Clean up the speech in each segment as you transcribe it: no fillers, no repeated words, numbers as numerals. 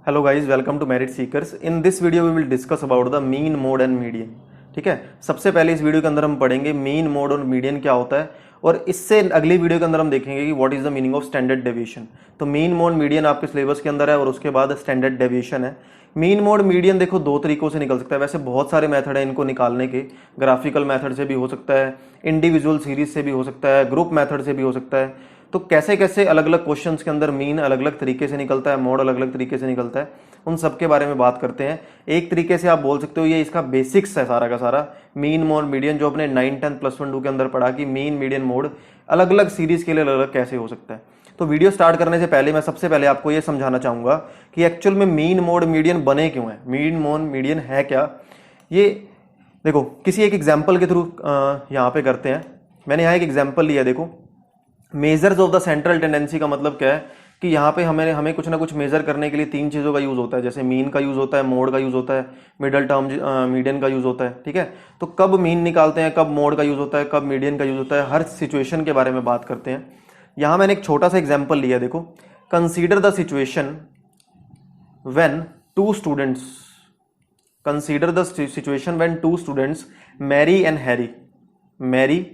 Hello guys, welcome to Merit Seekers. In this video we will discuss about the mean, mode and median. ठीक है, सबसे पहले इस video के अंदर हम पढ़ेंगे मीन, मोड और मीडियन क्या होता है, और इससे अगली वीडियो के अंदर हम देखेंगे कि what is the meaning of standard deviation. तो मीन, मोड, मीडियन आपके सिलेबस के अंदर है और उसके बाद स्टैंडर्ड डेविएशन है। मीन, मोड, मीडियन देखो दो तरीकों से निकल सकता है। वैसे बहुत सारे मेथड है इनको निकालने के। ग्राफिकल मेथड से भी हो सकता है, इंडिविजुअल सीरीज से भी हो सकता है, ग्रुप मेथड से भी हो सकता है। तो कैसे कैसे अलग अलग क्वेश्चंस के अंदर मीन अलग अलग तरीके से निकलता है, मोड अलग अलग तरीके से निकलता है, उन सब के बारे में बात करते हैं। एक तरीके से आप बोल सकते हो ये इसका बेसिक्स है सारा का सारा, मीन, मोड, मीडियन, जो अपने 9, 10 प्लस 1, 2 के अंदर पढ़ा कि मीन, मीडियन, मोड अलग अलग सीरीज के लिए अलग अलग कैसे हो सकता है। तो वीडियो स्टार्ट करने से पहले मैं सबसे पहले आपको ये समझाना चाहूंगा कि एक्चुअल में मीन, मोड, मीडियन बने क्यों है, मीन, मोड, मीडियन है क्या। ये देखो किसी एक एग्जाम्पल के थ्रू यहाँ पे करते हैं। मैंने यहाँ एक एग्जाम्पल लिया, देखो measures of the central tendency का मतलब क्या है कि यहाँ पे हमें कुछ ना कुछ मेजर करने के लिए तीन चीज़ों का यूज़ होता है। जैसे मीन का यूज़ होता है, मोड का यूज़ होता है, मिडल टर्म मीडियन का यूज़ होता है। ठीक है, तो कब मीन निकालते हैं, कब मोड का यूज़ होता है, कब मीडियन का यूज़ होता है, हर सिचुएशन के बारे में बात करते हैं। यहाँ मैंने एक छोटा सा एग्जाम्पल लिया, देखो consider the situation when two students, consider the situation when two students Mary and Harry, Mary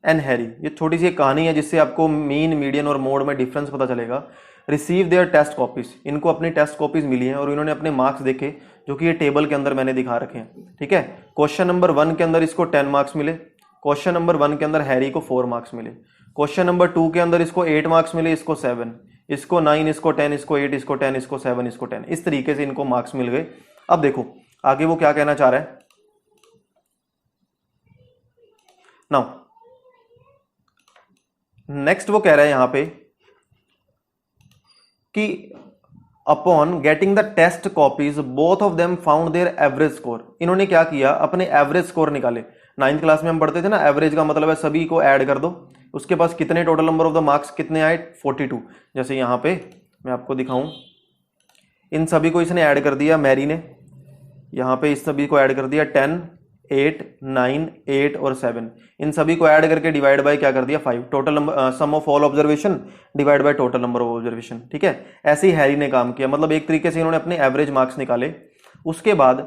and Harry. ये छोटी सी एक कहानी है जिससे आपको मीन, मीडियन और मोड में डिफरेंस पता चलेगा। रिसीव देयर टेस्ट कॉपीज, इनको अपनी टेस्ट कॉपीज मिली हैं और इन्होंने अपने मार्क्स देखे जो कि ये टेबल के अंदर मैंने दिखा रखे हैं। ठीक है, क्वेश्चन नंबर 1 के अंदर इसको 10 मार्क्स मिले, क्वेश्चन नंबर 1 के अंदर हैरी को 4 मार्क्स मिले, क्वेश्चन नंबर 2 के अंदर इसको 8 मार्क्स मिले, इसको 7, इसको 9, इसको 10, इसको 8, इसको 10, इसको 7, इसको 10, इस तरीके से इनको मार्क्स मिल गए। अब देखो आगे वो क्या कहना चाह रहा है। नाउ नेक्स्ट वो कह रहा है यहां पे कि upon getting the test copies both of them found their average score. इन्होंने क्या किया, अपने एवरेज स्कोर निकाले। 9th क्लास में हम पढ़ते थे ना, एवरेज का मतलब है सभी को ऐड कर दो, उसके पास कितने total number of the marks कितने आए, 42। जैसे यहां पे मैं आपको दिखाऊं, इन सभी को इसने ऐड कर दिया, मैरी ने यहां पे इस सभी को ऐड कर दिया 10, 8, 9, 8 और 7, इन सभी को ऐड करके डिवाइड बाय क्या कर दिया 5। Total number, sum of all observation divide by total number of observation. ठीक है, ऐसे ही हैरी ने काम किया। मतलब एक तरीके से इन्होंने अपने एवरेज मार्क्स निकाले। उसके बाद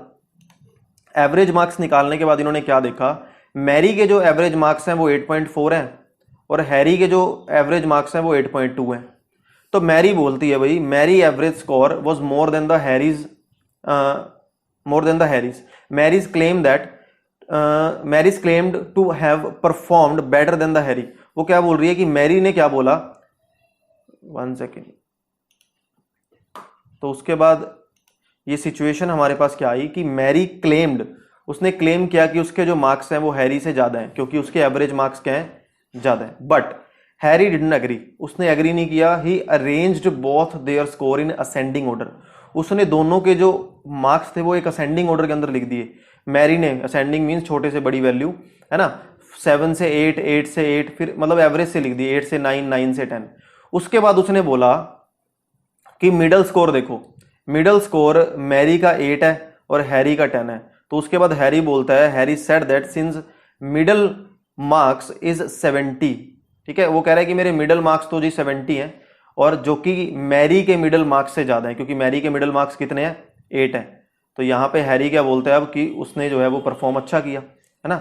एवरेज मार्क्स निकालने के बाद इन्होंने क्या देखा, मैरी के जो एवरेज मार्क्स हैं वो 8.4 हैं और हैरी के जो एवरेज मार्क्स हैं वो 8.2 हैं। तो मैरी बोलती है भाई Mary average score was more than the Harry's, more than the Harry's. Mary's claimed to have performed better than the Harry. वो क्या बोल रही है कि मैरी ने क्या बोला, 1 सेकेंड। तो उसके बाद ये सिचुएशन हमारे पास क्या आई कि मैरी क्लेम्ड, उसने क्लेम किया कि उसके जो मार्क्स हैं वो हैरी से ज्यादा हैं क्योंकि उसके एवरेज मार्क्स क्या हैं, ज्यादा हैं। बट हैरी डिडंट एग्री, उसने एग्री नहीं किया। He arranged both their score in ascending order, उसने दोनों के जो मार्क्स थे वो एक असेंडिंग ऑर्डर के अंदर लिख दिए। मैरी ने, असेंडिंग मींस छोटे से बड़ी वैल्यू है ना, 7 से 8, 8 से 8, फिर मतलब एवरेज से लिख दिए 8 से 9, 9 से 10। उसके बाद उसने बोला कि मिडल स्कोर देखो, मिडल स्कोर मैरी का 8 है और हैरी का 10 है। तो उसके बाद हैरी बोलता है, Harry said that since middle marks is 70। ठीक है, वो कह रहा है कि मेरे मिडल मार्क्स तो जी 70 हैं और जो कि मैरी के मिडल मार्क्स से ज्यादा है क्योंकि मैरी के मिडल मार्क्स कितने हैं, 8 है। तो यहाँ पे हैरी क्या बोलता है अब कि उसने जो है वो परफॉर्म अच्छा किया है ना।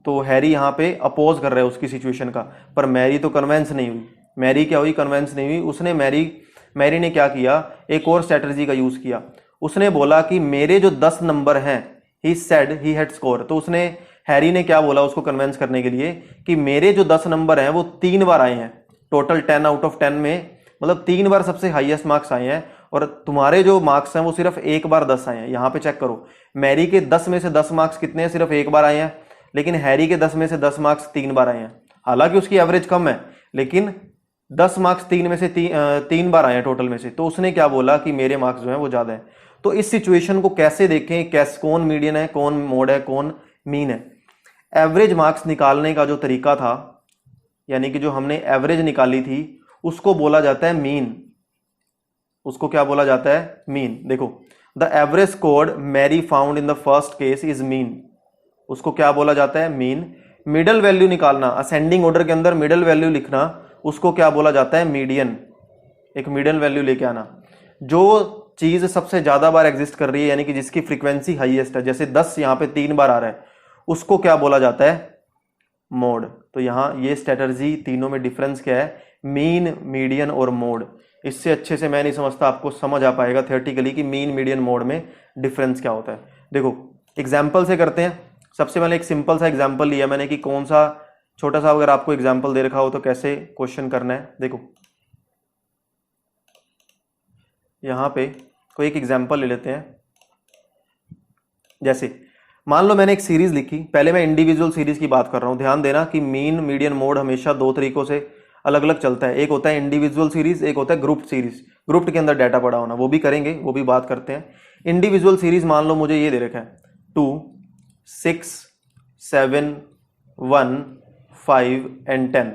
तो हैरी यहाँ पे अपोज कर रहा है उसकी सिचुएशन का, पर मैरी तो कन्वेंस नहीं हुई। मैरी क्या हुई, कन्वेंस नहीं हुई। उसने मैरी ने क्या किया, एक और स्ट्रेटजी का यूज किया। उसने बोला कि मेरे जो 10 नंबर हैं, he said he had score. तो उसने, हैरी ने क्या बोला उसको कन्वेंस करने के लिए कि मेरे जो 10 नंबर हैं वो 3 बार आए हैं, टोटल 10 आउट ऑफ 10 में, मतलब 3 बार सबसे हाईएस्ट मार्क्स आए हैं और तुम्हारे जो मार्क्स हैं वो सिर्फ एक बार 10 आए हैं। यहां पे चेक करो, मैरी के 10 में से 10 मार्क्स कितने हैं, सिर्फ एक बार आए हैं, लेकिन हैरी के 10 में से 10 मार्क्स 3 बार आए हैं। हालांकि उसकी एवरेज कम है लेकिन 10 मार्क्स 3 में से 3 बार आए हैं टोटल में से। तो उसने क्या बोला कि मेरे मार्क्स जो है वो ज्यादा है। तो इस सिचुएशन को कैसे देखें, कौन मीडियन है, कौन मोड है, कौन मीन है। एवरेज मार्क्स निकालने का जो तरीका था, यानी कि जो हमने एवरेज निकाली थी, उसको बोला जाता है मीन। उसको क्या बोला जाता है, मीन। देखो the average score Mary found in the first case is mean, उसको क्या बोला जाता है, मीन। मिडल वैल्यू निकालना, असेंडिंग ऑर्डर के अंदर मिडल वैल्यू लिखना, उसको क्या बोला जाता है, मीडियन। एक मिडल वैल्यू लेके आना। जो चीज सबसे ज्यादा बार एग्जिस्ट कर रही है यानी कि जिसकी फ्रीक्वेंसी हाईएस्ट है, जैसे 10 यहाँ पे 3 बार आ रहा है, उसको क्या बोला जाता है? मोड। तो यहाँ ये स्ट्रेटर्जी तीनों में डिफरेंस क्या है? मीन, मीडियन और मोड। इससे अच्छे से मैं नहीं समझता आपको समझ आ पाएगा थियोरेटिकली कि मीन, मीडियन, मोड में डिफरेंस क्या होता है। देखो एग्जाम्पल से करते हैं। सबसे पहले एक सिंपल सा एग्जाम्पल लिया मैंने कि कौन सा छोटा सा, अगर आपको एग्जाम्पल दे रखा हो तो कैसे क्वेश्चन करना है। देखो यहाँ पे कोई एक एग्जाम्पल ले लेते हैं। जैसे मान लो मैंने एक सीरीज लिखी, पहले मैं इंडिविजुअल सीरीज की बात कर रहा हूँ। ध्यान देना कि मीन, मीडियन, मोड हमेशा दो तरीकों से अलग अलग चलता है। एक होता है इंडिविजुअल सीरीज, एक होता है ग्रुप सीरीज। ग्रुप के अंदर डाटा पड़ा होना, वो भी करेंगे, वो भी बात करते हैं। इंडिविजुअल सीरीज मान लो मुझे ये दे रखा है 2, 6, 7, 1, 5 एंड 10,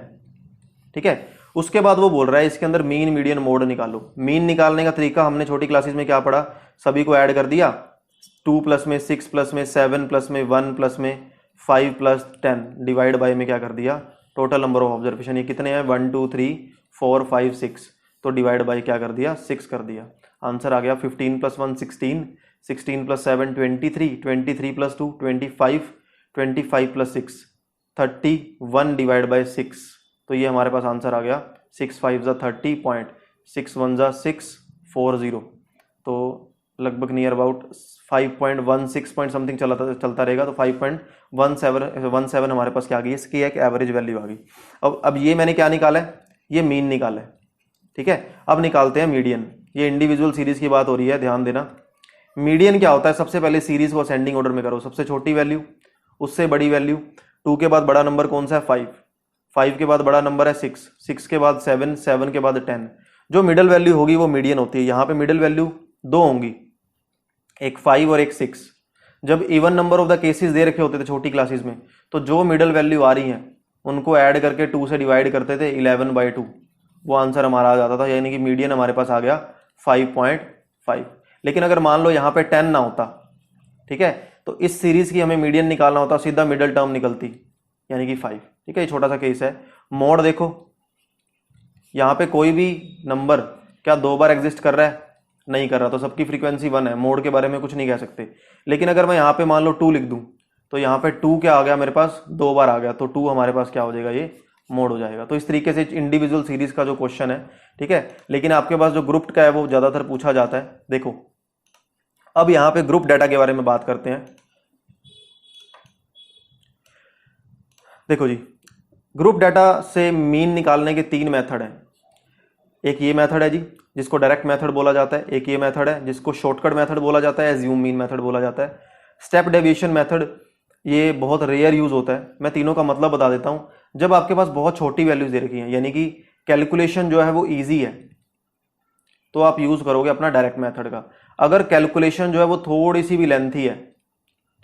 ठीक है। उसके बाद वो बोल रहा है इसके अंदर मीन, मीडियन, मोड निकालो। मीन निकालने का तरीका हमने छोटी क्लासेस में क्या पढ़ा? सभी को ऐड कर दिया, 2 प्लस में 6 प्लस में 7 प्लस में 1 प्लस में 5 प्लस 10 डिवाइड बाय में क्या कर दिया? टोटल नंबर ऑफ ऑब्जर्वेशन ये कितने हैं? 1 2 3 4 5 6, तो डिवाइड बाय क्या कर दिया? 6 कर दिया। आंसर आ गया 15 plus 1 16, 16 plus 7 23, 23 plus 2 25, 25 plus 6 31 divide by 6, तो ये हमारे पास आंसर आ गया 6 5 ज़ा 30 पॉइंट, 6 1 ज़ा 640, तो लगभग नियर अबाउट 5.16 पॉइंट समथिंग चलता रहेगा। तो 5.17 हमारे पास क्या आ गई? इसकी एक एवरेज वैल्यू आ गई। अब ये मैंने क्या निकाला है? ये मीन निकाला है, ठीक है। अब निकालते हैं मीडियन। ये इंडिविजुअल सीरीज की बात हो रही है, ध्यान देना। मीडियन क्या होता है? सबसे पहले सीरीज को असेंडिंग ऑर्डर में करो, सबसे छोटी वैल्यू उससे बड़ी वैल्यू। 2 के बाद बड़ा नंबर कौन सा है? 5, 5 के बाद बड़ा नंबर है 6, 6 के बाद 7, 7 के बाद 10। जो मिडल वैल्यू होगी वो मीडियन होती है। यहाँ पे मिडल वैल्यू दो होंगी, एक 5 और एक 6। जब even number of the cases they रखे होते थे छोटी क्लासेस में, तो जो मिडल वैल्यू आ रही हैं उनको ऐड करके 2 से डिवाइड करते थे, 11/2, वो आंसर हमारा आ जाता था। यानी कि मीडियन हमारे पास आ गया 5.5। लेकिन अगर मान लो यहाँ पे 10 ना होता, ठीक है, तो इस सीरीज की हमें मीडियन निकालना होता, सीधा मिडल टर्म निकलती, यानी कि 5, ठीक है। ये छोटा सा केस है। मोड देखो, यहाँ पे कोई भी नंबर क्या 2 बार एग्जिस्ट कर रहा है? नहीं कर रहा, तो सबकी फ्रीक्वेंसी 1 है। मोड के बारे में कुछ नहीं कह सकते। लेकिन अगर मैं यहाँ पे मान लो 2 लिख दूं, तो यहाँ पे 2 क्या आ गया मेरे पास? 2 बार आ गया, तो 2 हमारे पास क्या हो जाएगा? ये मोड हो जाएगा। तो इस तरीके से इंडिविजुअल सीरीज का जो क्वेश्चन है, ठीक है। लेकिन आपके पास जो ग्रुप का है वो ज्यादातर पूछा जाता है। देखो अब यहाँ पे ग्रुप डाटा के बारे में बात करते हैं। देखो जी, ग्रुप डाटा से मीन निकालने के 3 मेथड हैं। एक ये मेथड है जी जिसको डायरेक्ट मेथड बोला जाता है, एक ये मेथड है जिसको शॉर्टकट मेथड बोला जाता है, एज्यूम मीन मेथड बोला जाता है। स्टेप डेविएशन मेथड ये बहुत रेयर यूज होता है। मैं तीनों का मतलब बता देता हूं। जब आपके पास बहुत छोटी वैल्यूज दे रखी हैं, यानी कि कैलकुलेशन जो है वो ईजी है, तो आप यूज करोगे अपना डायरेक्ट मेथड का। अगर कैलकुलेशन जो है वो थोड़ी सी भी लेंथी है,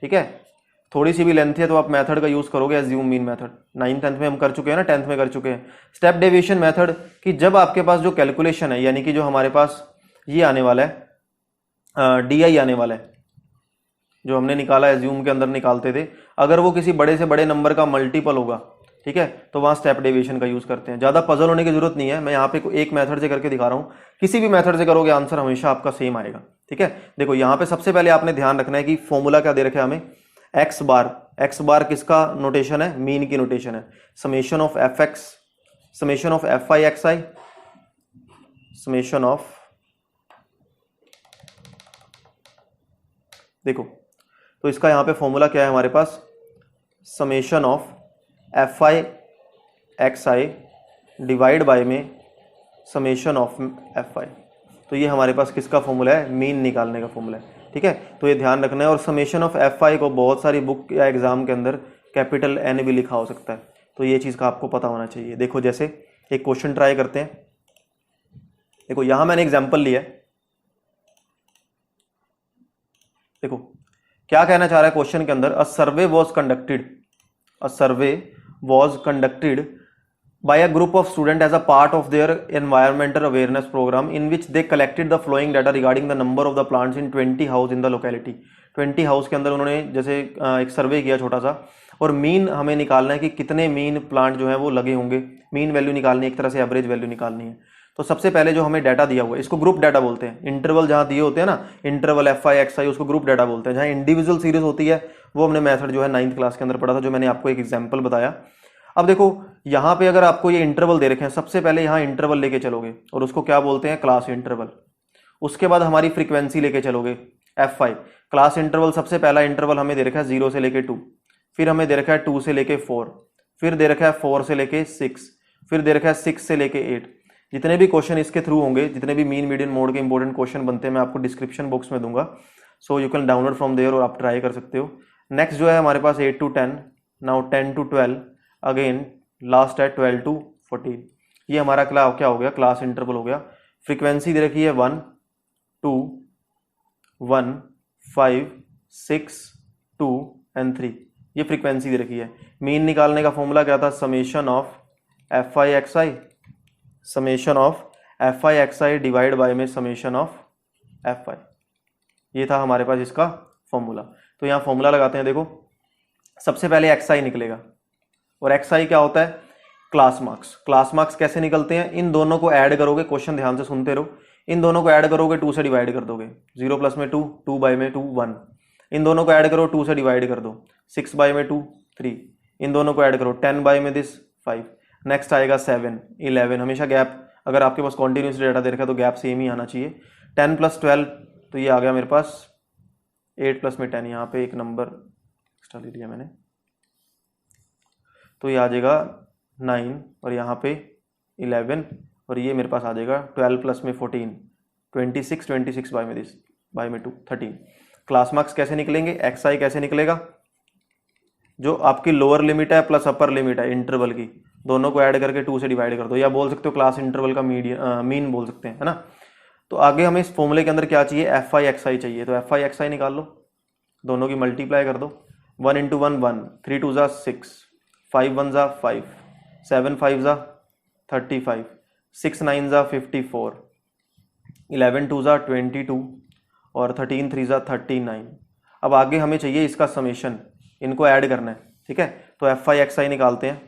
ठीक है, थोड़ी सी भी लेंथी है, तो आप मेथड का यूज करोगे assume mean method. 9th 10th में हम कर चुके हैं ना, 10th में कर चुके हैं। स्टेप डेविएशन मेथड कि जब आपके पास जो कैलकुलेशन है, यानी कि जो हमारे पास ये आने वाला है DI आने वाला है, जो हमने निकाला एज्यूम के अंदर निकालते थे, अगर वो किसी बड़े से बड़े नंबर का मल्टीपल होगा, ठीक है, तो वहां स्टेप डेविएशन का यूज करते हैं। ज्यादा पजल होने की जरूरत नहीं है। मैं यहाँ पे एक मेथड से करके दिखा रहा हूँ, किसी भी मेथड से करोगे आंसर हमेशा आपका सेम आएगा, ठीक है। देखो यहाँ पे सबसे पहले आपने ध्यान रखना है कि फॉर्मूला क्या दे रखा है हमें? एक्स बार किसका नोटेशन है? मीन की नोटेशन है। Summation of f x, summation of f i x i, summation of, देखो तो इसका यहां पे फॉर्मूला क्या है हमारे पास? Summation of f i x i divide by में समेशन ऑफ एफ आई। तो ये हमारे पास किसका फॉर्मूला है? मीन निकालने का फॉर्मूला है, ठीक है। तो ये ध्यान रखना है। और समेशन ऑफ एफ आई को बहुत सारी बुक या एग्जाम के अंदर कैपिटल N भी लिखा हो सकता है, तो ये चीज़ का आपको पता होना चाहिए। देखो जैसे एक क्वेश्चन ट्राई करते हैं। देखो यहां मैंने एग्जाम्पल लिया है। देखो क्या कहना चाह रहा है क्वेश्चन के अंदर? A survey was conducted by a group of students as a part of their environmental awareness program in which they collected the following data regarding the number of the plants in 20 house in the locality। 20 house के अंदर उन्होंने जैसे एक सर्वे किया छोटा सा, और mean हमें निकालना है कि कितने मीन प्लांट जो है वो लगे होंगे। मीन वैल्यू निकालनी है, एक तरह से एवरेज वैल्यू निकालनी है। तो सबसे पहले जो हमें डाटा दिया हुआ है इसको ग्रुप डाटा बोलते हैं। इंटरवल जहां दिए होते हैं ना, इंटरवल एफ आई एक्स आई, उसको ग्रुप डाटा बोलते हैं। जहां इंडिविजुअल सीरीज होती है वो हमने मेथड जो है 9th क्लास के अंदर पढ़ा था, जो मैंने आपको एक एग्जाम्पल बताया। अब देखो यहाँ पे अगर आपको ये इंटरवल दे रखे हैं, सबसे पहले यहाँ इंटरवल लेके चलोगे और उसको क्या बोलते हैं, क्लास इंटरवल। उसके बाद हमारी फ्रीक्वेंसी लेके चलोगे एफ आई। क्लास इंटरवल सबसे पहला इंटरवल हमें दे रखा है 0 से लेके 2, फिर हमें दे रखा है 2 से लेके 4, फिर दे रखा है 4 से लेके 6, फिर दे रखा है 6 से लेके 8। जितने भी क्वेश्चन इसके थ्रू होंगे, जितने भी मीन मीडियन मोड के इंपॉर्टेंट क्वेश्चन बनते हैं, मैं आपको डिस्क्रिप्शन बॉक्स में दूंगा, so you can download from there और आप ट्राई कर सकते हो। नेक्स्ट जो है हमारे पास 8 to 10, now 10 to 12, again last है 12 to 14। ये हमारा क्या हो गया, क्लास इंटरवल हो गया। फ्रीक्वेंसी दे रखी है 1, 2, 1, 5, 6, 2 एंड 3, ये फ्रीक्वेंसी दे रखी है। मीन निकालने का फॉर्मूला क्या था, summation of f i x i, summation of f i x i divide by में समेशन ऑफ एफ आई, ये था हमारे पास इसका फॉर्मूला। तो यहाँ फॉर्मूला लगाते हैं। देखो सबसे पहले एक्स आई निकलेगा, और एक्स आई क्या होता है, क्लास मार्क्स। क्लास मार्क्स कैसे निकलते हैं, इन दोनों को ऐड करोगे, क्वेश्चन ध्यान से सुनते रहो, इन दोनों को ऐड करोगे 2 से डिवाइड कर दोगे, 0 प्लस में 2, 2 बाई में 2, 1। इन दोनों को ऐड करो 2 से डिवाइड कर दो, 6 बाई में 2, 3। इन दोनों को ऐड करो 10 बाई में दिस 5। नेक्स्ट आएगा 7, 11। हमेशा गैप, अगर आपके पास कॉन्टिन्यूस डाटा दे रखा है तो गैप सेम ही आना चाहिए। 10 प्लस 12, तो ये आ गया मेरे पास 8 प्लस में 10, यहाँ पे एक नंबर एक्स्ट्रा ले लिया मैंने, तो ये आ जाएगा 9, और यहाँ पे 11, और ये मेरे पास आ जाएगा 12 प्लस में 14, 26, 26 बाई में दिस, बाई में 2, 13। क्लास मार्क्स कैसे निकलेंगे, एक्स आई कैसे निकलेगा, जो आपकी लोअर लिमिट है प्लस अपर लिमिट है इंटरवल की, दोनों को ऐड करके 2 से डिवाइड कर दो, या बोल सकते हो क्लास इंटरवल का मीन बोल सकते हैं, है ना। तो आगे हमें इस फॉर्मूले के अंदर क्या चाहिए, एफ आई एक्स आई चाहिए। तो एफ आई एक्स आई निकाल लो, दोनों की मल्टीप्लाई कर दो, 1 इंटू 1 1, 3 2 6, 5 1 5, 7 5 35, 6 9 54, 11 2 22, और 13 3 39। अब आगे हमें चाहिए इसका समेशन, इनको ऐड करना है, ठीक है। तो एफ आई एक्स आई निकालते हैं।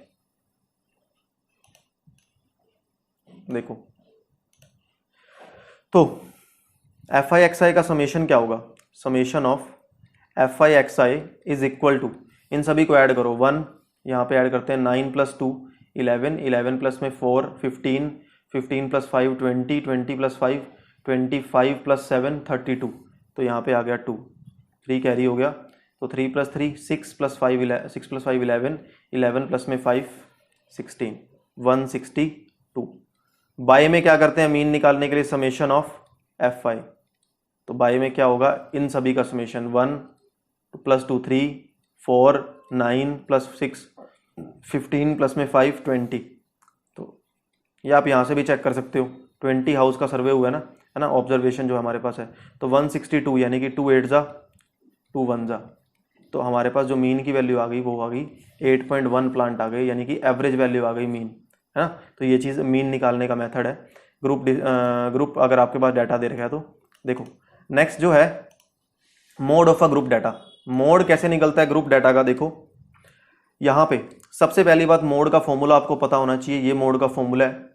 देखो तो एफ आई एक्स आई का समेशन क्या होगा, summation of f i x i is equal to, इन सभी को ऐड करो, 1 यहाँ पे ऐड करते हैं, 9 प्लस 2 11, 11 प्लस में 4 15, 15 प्लस 5 20, 20 प्लस 5 25 प्लस 7 32, तो यहाँ पे आ गया 2, 3 कैरी हो गया, तो 3 प्लस 3 6 प्लस 5 11, 11 प्लस में 5 16, 162। बाय में क्या करते हैं, मीन निकालने के लिए समेशन ऑफ एफ आई, तो बाय में क्या होगा, इन सभी का समेशन, 1 प्लस 2 3, 4 9 प्लस 6 15 प्लस में 5 20। तो ये आप यहाँ से भी चेक कर सकते हो, 20 हाउस का सर्वे हुआ है ना, ऑब्जर्वेशन जो हमारे पास है। तो 162 यानी कि 2 8 जा 2 1 जा, तो हमारे पास जो मीन की वैल्यू आ गई वो आ गई 8.1 प्लांट आ गई, यानी कि एवरेज वैल्यू आ गई मीन, है ना। तो ये चीज़ मीन निकालने का मेथड है। ग्रुप अगर आपके पास डाटा दे रखा है तो देखो। नेक्स्ट जो है mode of a group data, mode कैसे निकलता है ग्रुप डाटा का, देखो यहाँ पे सबसे पहली बात मोड का फॉर्मूला आपको पता होना चाहिए। ये मोड का फॉर्मूला है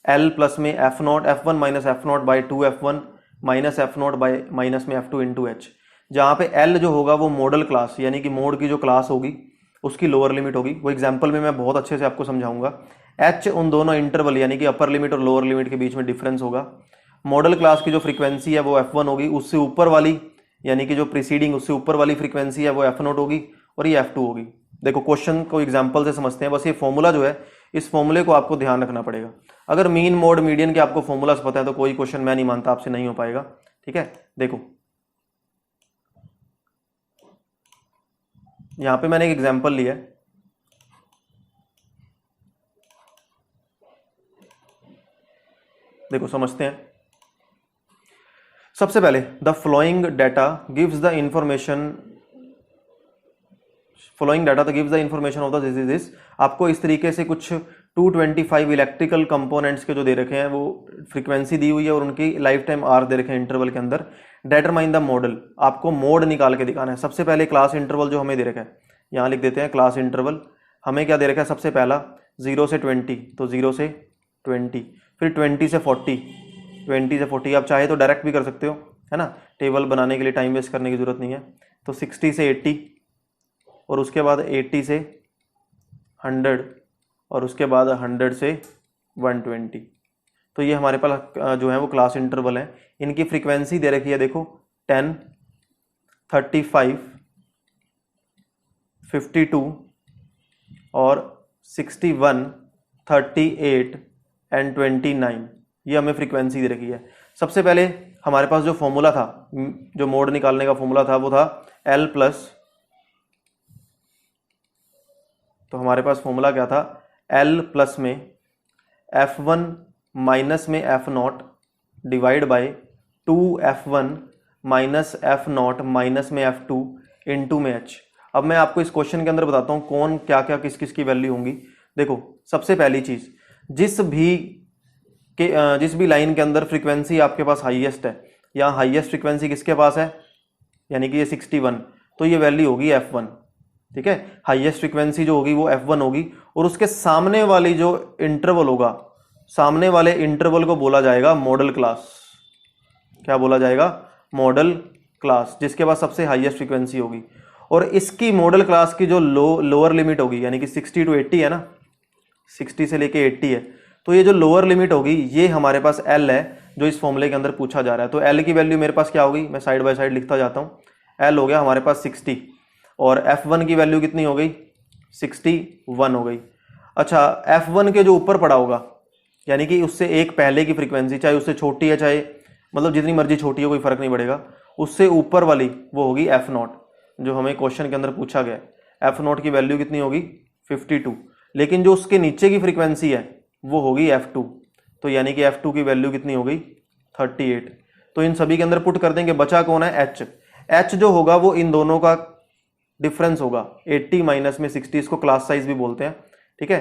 L प्लस में F1 minus F0 by 2F1 minus F0 by minus में F2 इंटू H, जहाँ पे L जो होगा वो मॉडल क्लास यानी कि मोड की जो क्लास होगी उसकी लोअर लिमिट होगी, वो एग्जाम्पल में मैं बहुत अच्छे से आपको समझाऊंगा। H उन दोनों इंटरवल यानी कि अपर लिमिट और लोअर लिमिट के बीच में डिफरेंस होगा। मॉडल क्लास की जो फ्रीक्वेंसी है वो F1 होगी, उससे ऊपर वाली यानी कि जो प्रीसीडिंग उससे ऊपर वाली फ्रीक्वेंसी है वो F0 होगी, और ये F2 होगी। देखो क्वेश्चन को एग्जाम्पल से समझते हैं, बस ये फॉर्मूला जो है इस फॉर्मूले को आपको ध्यान रखना पड़ेगा। अगर मीन मोड मीडियन के आपको फॉर्मूलास पता है तो कोई क्वेश्चन मैं नहीं मानता आपसे नहीं हो पाएगा, ठीक है। देखो यहां पे मैंने एक एग्जांपल लिया है, देखो समझते हैं। सबसे पहले the flowing data gives the information, following data तो gives the information of the this. आपको इस तरीके से कुछ 225 इलेक्ट्रिकल कंपोनेंट्स के जो दे रखे हैं वो फ्रीक्वेंसी दी हुई है और उनकी लाइफ टाइम आर दे रखे हैं इंटरवल के अंदर। डिटरमाइन द मॉडल, आपको मोड निकाल के दिखाना है। सबसे पहले क्लास इंटरवल जो हमें दे रखा है, यहाँ लिख देते हैं क्लास इंटरवल। हमें क्या दे रखा है, सबसे पहला 0 से 20, तो 0 से 20, फिर 20 से 40, 20 से 40 आप चाहे तो डायरेक्ट भी कर सकते हो, है ना, टेबल बनाने के लिए टाइम वेस्ट करने की ज़रूरत नहीं है। तो 60 से 80 और उसके बाद 80 से 100 और उसके बाद 100 से 120। तो ये हमारे पास जो है वो क्लास इंटरवल है। इनकी फ्रीक्वेंसी दे रखी है, देखो 10, 35, 52 और 61, 38 एंड 29, ये हमें फ्रीक्वेंसी दे रखी है। सबसे पहले हमारे पास जो फॉर्मूला था, जो मोड निकालने का फॉर्मूला था, वो था L प्लस, तो हमारे पास फॉर्मूला क्या था, L प्लस में F1 माइनस में F0 divide by 2F1 minus F0 minus में F2 इंटू में H। अब मैं आपको इस क्वेश्चन के अंदर बताता हूँ कौन क्या क्या किस किस की वैल्यू होंगी। देखो सबसे पहली चीज, जिस भी लाइन के अंदर फ्रीक्वेंसी आपके पास हाईएस्ट है, यहाँ हाईएस्ट फ्रीक्वेंसी किसके पास है, यानी कि ये 61, तो ये वैल्यू होगी F1, ठीक है। हाईएस्ट फ्रीक्वेंसी जो होगी वो F1 होगी, और उसके सामने वाली जो इंटरवल होगा, सामने वाले इंटरवल को बोला जाएगा मॉडल क्लास। क्या बोला जाएगा, मॉडल क्लास, जिसके पास सबसे हाईएस्ट फ्रीक्वेंसी होगी। और इसकी मॉडल क्लास की जो लोअर लिमिट होगी, यानी कि 60 to 80 है ना, 60 से लेके 80 है, तो ये जो लोअर लिमिट होगी ये हमारे पास L है, जो इस फॉर्मूले के अंदर पूछा जा रहा है। तो L की वैल्यू मेरे पास क्या होगी, मैं साइड बाय साइड लिखता जाता हूँ। L हो गया हमारे पास 60 और F1 की वैल्यू कितनी हो गई, 61 हो गई। अच्छा, F1 के जो ऊपर पड़ा होगा, यानी कि उससे एक पहले की फ्रीक्वेंसी, चाहे उससे छोटी है चाहे मतलब जितनी मर्जी छोटी हो, कोई फर्क नहीं पड़ेगा, उससे ऊपर वाली वो होगी F0, जो हमें क्वेश्चन के अंदर पूछा गया है। F0 की वैल्यू कितनी होगी, 52, लेकिन जो उसके नीचे की फ्रीक्वेंसी है वो होगी F2, तो यानी कि F2 की वैल्यू कितनी हो गई, 38। तो इन सभी के अंदर पुट कर देंगे, बचा कौन है, H। H जो होगा वो इन दोनों का डिफरेंस होगा, 80 माइनस में 60, इसको क्लास साइज भी बोलते हैं, ठीक है।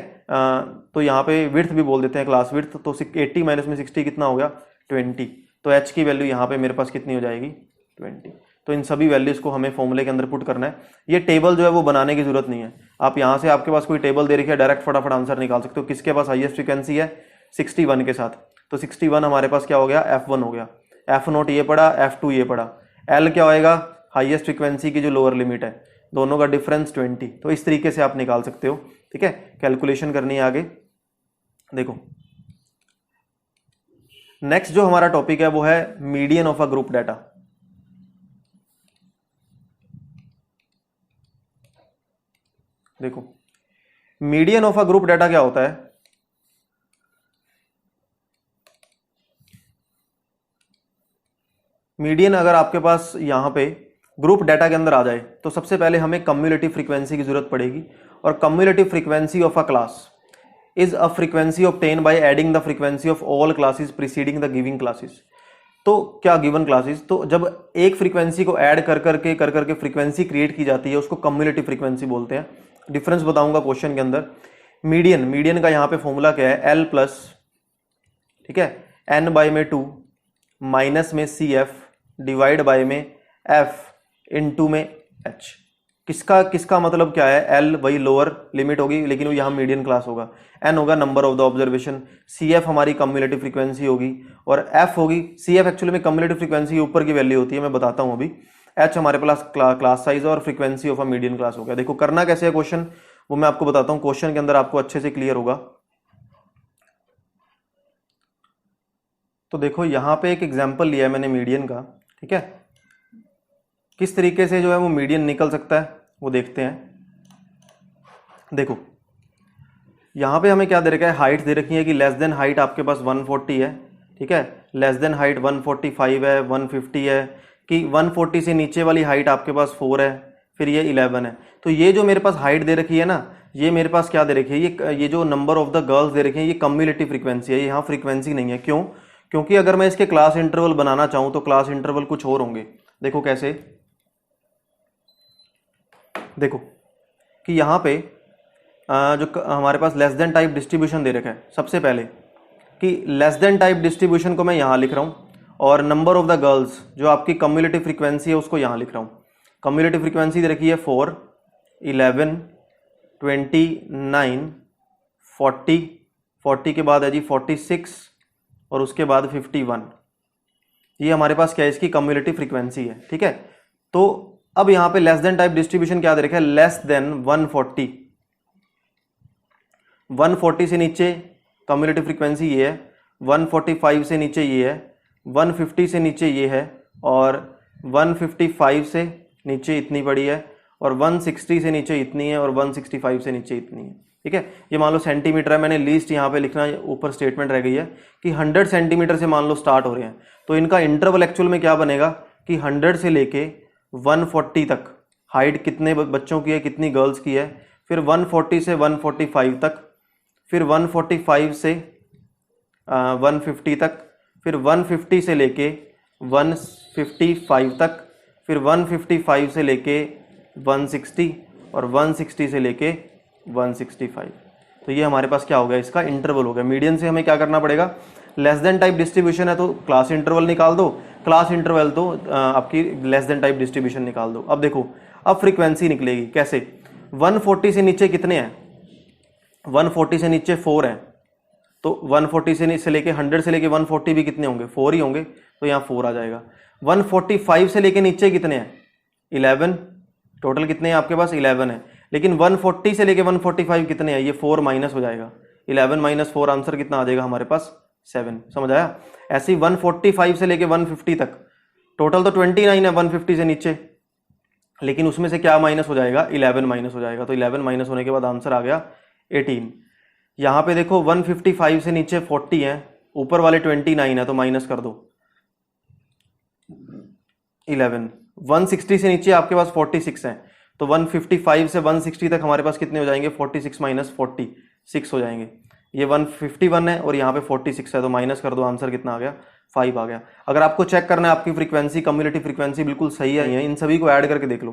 तो यहाँ पे विड्थ भी बोल देते हैं, क्लास विड्थ। तो 80 माइनस में 60 कितना हो गया, 20। तो H की वैल्यू यहाँ पे मेरे पास कितनी हो जाएगी, 20। तो इन सभी वैल्यूज को हमें फॉर्मूले के अंदर पुट करना है। ये टेबल जो है वो बनाने की जरूरत नहीं है, आप यहाँ से, आपके पास कोई टेबल दे रखी है, डायरेक्ट फटाफट आंसर निकाल सकते हो। किसके पास हाईएस्ट फ्रीक्वेंसी है, 61 के साथ, तो 61 हमारे पास क्या हो गया, F1 हो गया, F0 ये पड़ा, F2 ये पड़ा, L क्या होएगा, हाईएस्ट फ्रीक्वेंसी की जो लोअर लिमिट है, दोनों का डिफरेंस 20। तो इस तरीके से आप निकाल सकते हो, ठीक है। कैलकुलेशन करनी है आगे। देखो नेक्स्ट जो हमारा टॉपिक है वो है median of a group data. देखो median of a group data क्या होता है, मीडियन अगर आपके पास यहां पे ग्रुप डाटा के अंदर आ जाए तो सबसे पहले हमें कम्युलेटिव फ्रीक्वेंसी की जरूरत पड़ेगी। और cumulative frequency of a class is a frequency obtain by adding the frequency of all classes preceding the giving classes. तो क्या गिवन क्लासेस, तो जब एक फ्रीक्वेंसी को ऐड कर करके फ्रीक्वेंसी क्रिएट की जाती है उसको कम्युलेटिव फ्रीक्वेंसी बोलते हैं। डिफरेंस बताऊंगा क्वेश्चन के अंदर। मीडियन का यहाँ पे फॉर्मूला क्या है, L प्लस, ठीक है, N बाई में 2 माइनस में CF डिवाइड बाय में F इनटू में H। किसका मतलब क्या है, L वही लोअर लिमिट होगी लेकिन वो यहाँ मीडियन क्लास होगा, N होगा number of the observation, CF हमारी कम्युलेटिव फ्रीक्वेंसी होगी और F होगी, CF एक्चुअली में कम्युलेटिव फ्रीक्वेंसी ऊपर की वैल्यू होती है, मैं बताता हूँ अभी। H हमारे पास क्लास साइज और frequency of a median class हो गया। देखो करना कैसे है क्वेश्चन, वो मैं आपको बताता हूँ, क्वेश्चन के अंदर आपको अच्छे से क्लियर होगा। तो देखो यहाँ पे एक एग्जाम्पल लिया है मैंने मीडियन का, ठीक है। किस तरीके से जो है वो मीडियन निकल सकता है वो देखते हैं। देखो यहाँ पे हमें क्या दे रखा है, हाइट दे रखी है कि लेस देन हाइट आपके पास 140 है, ठीक है, लेस देन हाइट 145 है, 150 है, कि 140 से नीचे वाली हाइट आपके पास 4 है, फिर ये 11 है। तो ये जो मेरे पास हाइट दे रखी है ना, ये मेरे पास क्या दे रखी है, ये जो number of the girls they रखी है, ये कम्युलेटिव फ्रीक्वेंसी है, यहाँ फ्रीक्वेंसी नहीं है। क्यों, क्योंकि अगर मैं इसके क्लास इंटरवल बनाना चाहूँ तो क्लास इंटरवल कुछ और होंगे। देखो कैसे, देखो कि यहाँ पे जो हमारे पास लेस देन टाइप डिस्ट्रीब्यूशन दे रखा है, सबसे पहले कि लेस देन टाइप डिस्ट्रीब्यूशन को मैं यहाँ लिख रहा हूँ और नंबर ऑफ द गर्ल्स जो आपकी कम्युलेटिव फ्रीक्वेंसी है उसको यहाँ लिख रहा हूँ। कम्युलेटिव फ्रीक्वेंसी दे रखी है 4, 11, 29, 40, 40 के बाद है जी 46, और उसके बाद 51। ये हमारे पास क्या है, इसकी कम्युलेटिव फ्रीक्वेंसी है। ठीक है, तो अब यहां पे लेस देन टाइप डिस्ट्रीब्यूशन क्या दे रखा है, लेस देन 140। 140 से नीचे कम्युलेटिव फ्रीक्वेंसी ये है, 145 से नीचे ये है, 150 से नीचे ये है, और 155 से नीचे इतनी बड़ी है, और 160 से नीचे इतनी है, और 165 से नीचे इतनी है। ठीक है, ये मान लो सेंटीमीटर है, मैंने लीस्ट यहाँ पे लिखना, ऊपर स्टेटमेंट रह गई है कि 100 सेंटीमीटर से मान लो स्टार्ट हो रहे हैं, तो इनका इंटरवल एक्चुअल में क्या बनेगा कि 100 से लेके 140 तक हाइट कितने बच्चों की है, कितनी गर्ल्स की है, फिर 140 से 145 तक, फिर 145 से 150 तक, फिर 150 से लेके 155 तक, फिर 155 से लेके 160, और 160 से लेके 165। तो ये हमारे पास क्या हो गया, इसका इंटरवल हो गया। मीडियन से हमें क्या करना पड़ेगा, लेस देन टाइप डिस्ट्रीब्यूशन है तो क्लास इंटरवल निकाल दो, क्लास इंटरवल तो आपकी लेस देन टाइप डिस्ट्रीब्यूशन निकाल दो। अब देखो, अब फ्रीक्वेंसी निकलेगी कैसे, 140 से नीचे कितने हैं, 140 से नीचे 4 हैं, तो 140 से लेके 100 से लेके 140 भी कितने होंगे, 4 ही होंगे, तो यहाँ 4 आ जाएगा। 145 से लेके नीचे कितने हैं, 11, टोटल कितने हैं आपके पास, 11 है, लेकिन 140 से लेके 145 कितने हैं, ये 4 माइनस हो जाएगा, 11 माइनस 4 आंसर कितना आ जाएगा हमारे पास, 7। समझ आया। ऐसे ही 145 से लेके 150 तक टोटल तो 29 है 150 से नीचे, लेकिन उसमें से क्या माइनस हो जाएगा, 11 माइनस हो जाएगा, तो 11 माइनस होने के बाद आंसर आ गया 18। यहाँ पे देखो 155 से नीचे 40 है, ऊपर वाले 29 है, तो माइनस कर दो 11। 160 से नीचे आपके पास 46 है, तो 155 से 160 तक हमारे पास कितने हो जाएंगे, 46 माइनस 46 हो जाएंगे। ये 151 है और यहाँ पे 46 है, तो माइनस कर दो, आंसर कितना आ गया, 5 आ गया। अगर आपको चेक करना है आपकी फ्रीक्वेंसी, कम्युलेटिव फ्रीक्वेंसी बिल्कुल सही है, इन सभी को ऐड करके देख लो।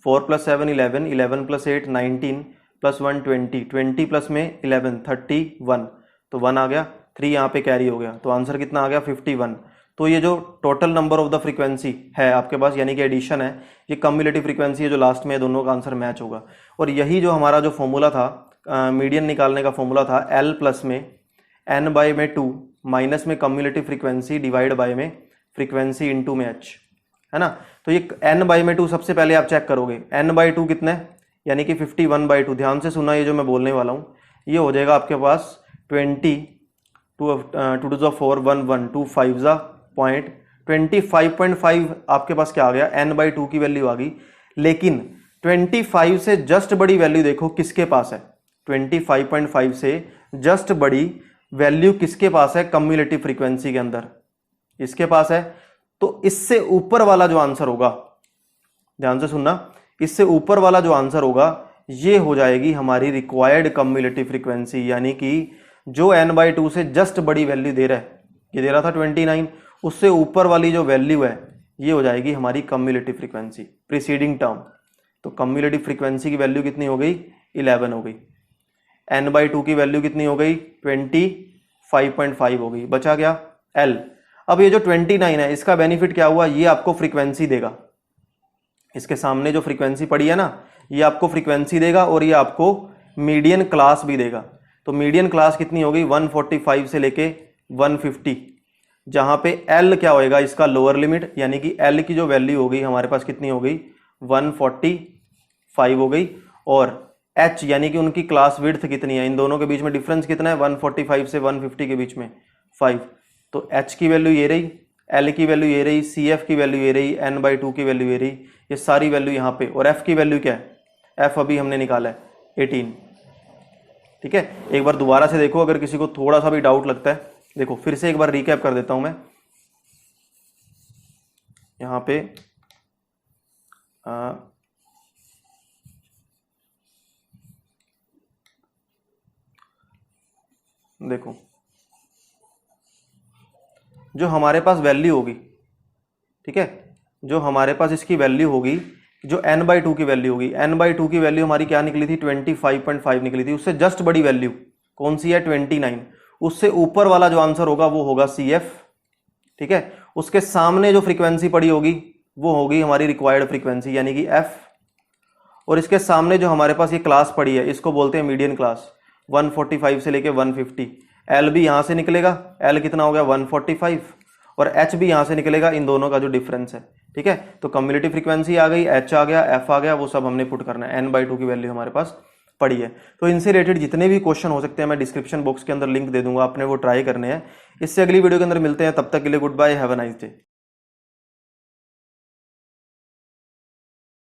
4 + 7 11, 11 + 8 19, +1 20, 20 प्लस में 11 31, तो 1 आ गया, 3 यहाँ पे कैरी हो गया, तो आंसर कितना आ गया, 51। तो ये जो total number of the frequency है आपके पास, यानी कि एडिशन है, ये कम्युलेटिव फ्रीक्वेंसी है जो लास्ट में, दोनों का आंसर मैच होगा। और यही जो हमारा जो फॉर्मूला था, मीडियन निकालने का फॉर्मूला था, L प्लस में n/2 माइनस में कम्युलेटिव फ्रीक्वेंसी डिवाइड बाय में फ्रीक्वेंसी इंटू में h, है ना। तो ये n/2 सबसे पहले आप चेक करोगे, n/2 कितना है, यानी कि 51/2। ध्यान से सुना, ये जो मैं बोलने वाला हूँ ये हो जाएगा आपके पास 20 2 2 4 1 1 2 5 पॉइंट 25.5 आपके पास क्या आ गया, n/2 की वैल्यू आ गई। लेकिन 25 से जस्ट बड़ी वैल्यू देखो किसके पास है, 25.5 से जस्ट बड़ी वैल्यू किसके पास है, कम्युलेटिव फ्रीक्वेंसी के अंदर इसके पास है। तो इससे ऊपर वाला जो आंसर होगा, ध्यान से सुनना, इससे ऊपर वाला जो आंसर होगा ये हो जाएगी हमारी रिक्वायर्ड कम्युलेटिव फ्रीक्वेंसी, यानी कि जो n/2 से जस्ट बड़ी वैल्यू दे रहा है, ये दे रहा था 29, उससे ऊपर वाली जो वैल्यू है ये हो जाएगी हमारी कम्युलेटिव फ्रीक्वेंसी, प्रीसीडिंग टर्म। तो कम्युलेटिव फ्रीक्वेंसी की वैल्यू कितनी हो गई, 11 हो गई। n/2 की वैल्यू कितनी हो गई, 25.5 हो गई, बचा गया L। अब ये जो 29 है इसका बेनिफिट क्या हुआ, ये आपको फ्रीक्वेंसी देगा, इसके सामने जो फ्रीक्वेंसी पड़ी है ना, ये आपको फ्रीक्वेंसी देगा और ये आपको मीडियन क्लास भी देगा। तो मीडियन क्लास कितनी होगी, 145 से लेके 150, जहां पे L क्या होएगा, इसका लोअर लिमिट, यानी कि L की जो वैल्यू हो गई हमारे पास कितनी हो गई, 145 हो गई। और H यानी कि उनकी क्लास विड्थ कितनी है, इन दोनों के बीच में डिफरेंस कितना है, 145 से 150 के बीच में 5। तो H की वैल्यू ये रही, L की वैल्यू ये रही, CF की वैल्यू ये रही, n/2 की वैल्यू ये रही, ये सारी वैल्यू यहाँ पे। और F की वैल्यू क्या है, F अभी हमने निकाला है 18। ठीक है, एक बार दोबारा से देखो, अगर किसी को थोड़ा सा भी डाउट लगता है, देखो फिर से एक बार रिकैप कर देता हूं मैं। यहां पे देखो, जो हमारे पास वैल्यू होगी, ठीक है, जो हमारे पास इसकी वैल्यू होगी, जो n/2 की वैल्यू होगी, n/2 की वैल्यू हमारी क्या निकली थी, 25.5 निकली थी। उससे जस्ट बड़ी वैल्यू कौन सी है, 29। उससे ऊपर वाला जो आंसर होगा वो होगा CF। ठीक है, उसके सामने जो फ्रीक्वेंसी पड़ी होगी वो होगी हमारी रिक्वायर्ड फ्रीक्वेंसी, यानी कि F। और इसके सामने जो हमारे पास ये क्लास पड़ी है इसको बोलते हैं मीडियन क्लास, 145 से लेके 150। एल भी यहां से निकलेगा, एल कितना हो गया 145, और एच भी यहां से निकलेगा, इन दोनों का जो डिफरेंस है। ठीक है, तो कम्युलेटिव फ्रीक्वेंसी आ गई, एच आ गया, एफ आ गया, वो सब हमने पुट करना है। n/2 की वैल्यू हमारे पास पड़ी है। तो इनसे रिलेटेड जितने भी क्वेश्चन हो सकते हैं मैं डिस्क्रिप्शन बॉक्स के अंदर लिंक दे दूंगा, आपने वो ट्राई करने हैं। इससे अगली वीडियो के अंदर मिलते हैं, तब तक के लिए good bye, have a nice day.